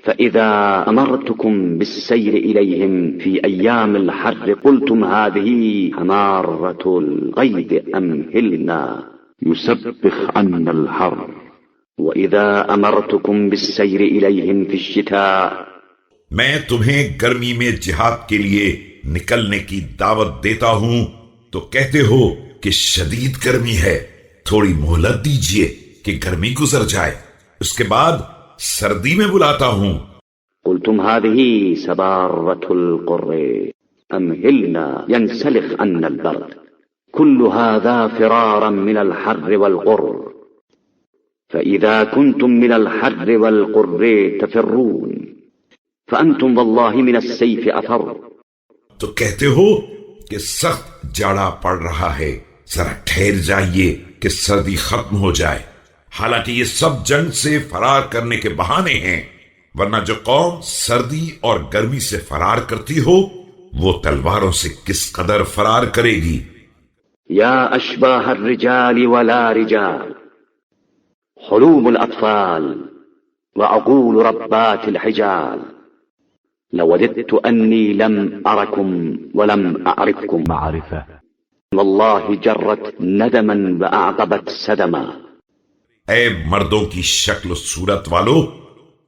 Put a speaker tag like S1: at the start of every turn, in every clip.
S1: فإذا أمرتكم بالسير إليهم في أيام الحر قلتم هذه حمارة الغيظ أمهلنا يسبخ عنا الحر وإذا أمرتكم بالسير إليهم في الشتاء
S2: میں تمہیں گرمی میں جہاد کے لیے نکلنے کی دعوت دیتا ہوں تو کہتے ہو کہ شدید گرمی ہے، تھوڑی مہلت دیجئے کہ گرمی گزر جائے، اس کے بعد سردی میں بلاتا ہوں۔
S1: قلتم هذه سبارة القر أمهلنا ينسلخ عنا البرد كل هذا فرارا من الحر والقر فإذا كنتم من الحر والقر تفرون فأنتم والله من السيف أفر۔
S2: تو کہتے ہو کہ سخت جاڑا پڑ رہا ہے، ذرا ٹھہر جائیے کہ سردی ختم ہو جائے، حالانکہ یہ سب جنگ سے فرار کرنے کے بہانے ہیں، ورنہ جو قوم سردی اور گرمی سے فرار کرتی ہو وہ تلواروں سے کس قدر فرار کرے گی۔
S1: یا اشباہ الرجال ولا رجال حلوم الاطفال وعقول ربات الحجال لوددت انی لم ارکم ولم اعرفکم معرفہ واللہ جرت ندما واعقبت صدما۔
S2: اے مردوں کی شکل و صورت والو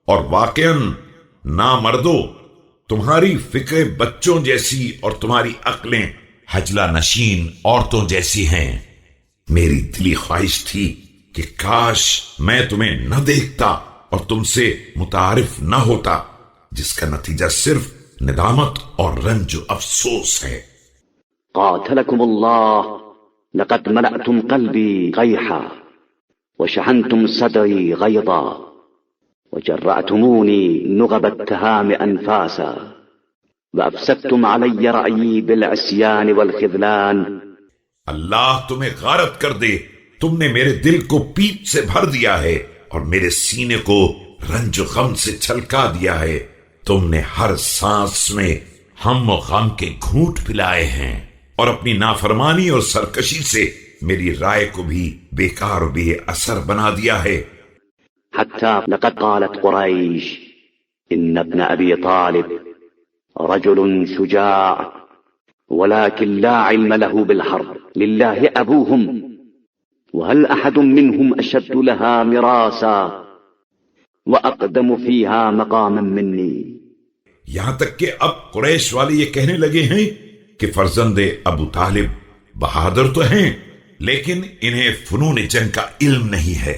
S2: اور واقعاً نامردو، تمہاری فکر بچوں جیسی اور تمہاری عقلیں حجلہ نشین عورتوں جیسی ہیں۔ میری دلی خواہش تھی کہ کاش میں تمہیں نہ دیکھتا اور تم سے متعارف نہ ہوتا، جس کا نتیجہ صرف ندامت اور رنج و افسوس ہے۔
S1: قاتلکم اللہ لقد ملأتم قلبی قیحا وشحنتم صدری غیضا وجرأتمونی نغب التهام انفاسا وافسدتم علی رأیی بالعصیان والخذلان۔
S2: اللہ تمہیں غارت کر دے، تم نے میرے دل کو پیپ سے بھر دیا ہے اور میرے سینے کو رنج و غم سے چھلکا دیا ہے، تم نے ہر سانس میں ہم و غم کے گھونٹ پلائے ہیں اور اپنی نافرمانی اور سرکشی سے میری رائے کو بھی بیکار و بے اثر بنا دیا ہے۔
S1: حتی لقد قالت قریش ان ابن ابی طالب رجل شجاع ولكن لا علم له بالحرب لله ابوهم وهل احد منهم اشد لها مراسا واقدم فيها مقاما مني۔
S2: یہاں تک کہ اب قریش والے یہ کہنے لگے ہیں کہ فرزند ابو طالب بہادر تو ہیں لیکن انہیں فنون جنگ کا علم نہیں ہے،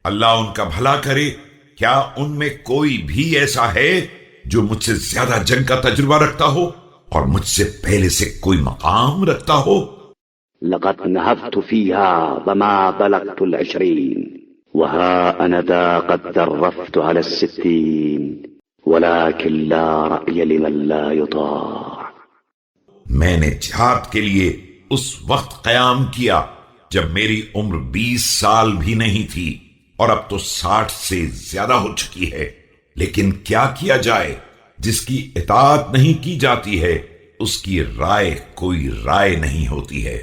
S2: اللہ ان کا بھلا کرے، کیا ان میں کوئی بھی ایسا ہے جو مجھ سے زیادہ جنگ کا تجربہ رکھتا ہو اور مجھ سے پہلے سے کوئی مقام رکھتا ہو؟
S1: لقد نهضت فيها وما بلغت العشرين وها أنا ذا قد درفت على الستين ولكن لا رأي لمن لا يطاع۔
S2: میں نے جہاد کے لیے اس وقت قیام کیا جب میری عمر 20 سال بھی نہیں تھی اور اب تو 60 سے زیادہ ہو چکی ہے، لیکن کیا کیا جائے، جس کی اطاعت نہیں کی جاتی ہے اس کی رائے کوئی رائے نہیں ہوتی ہے۔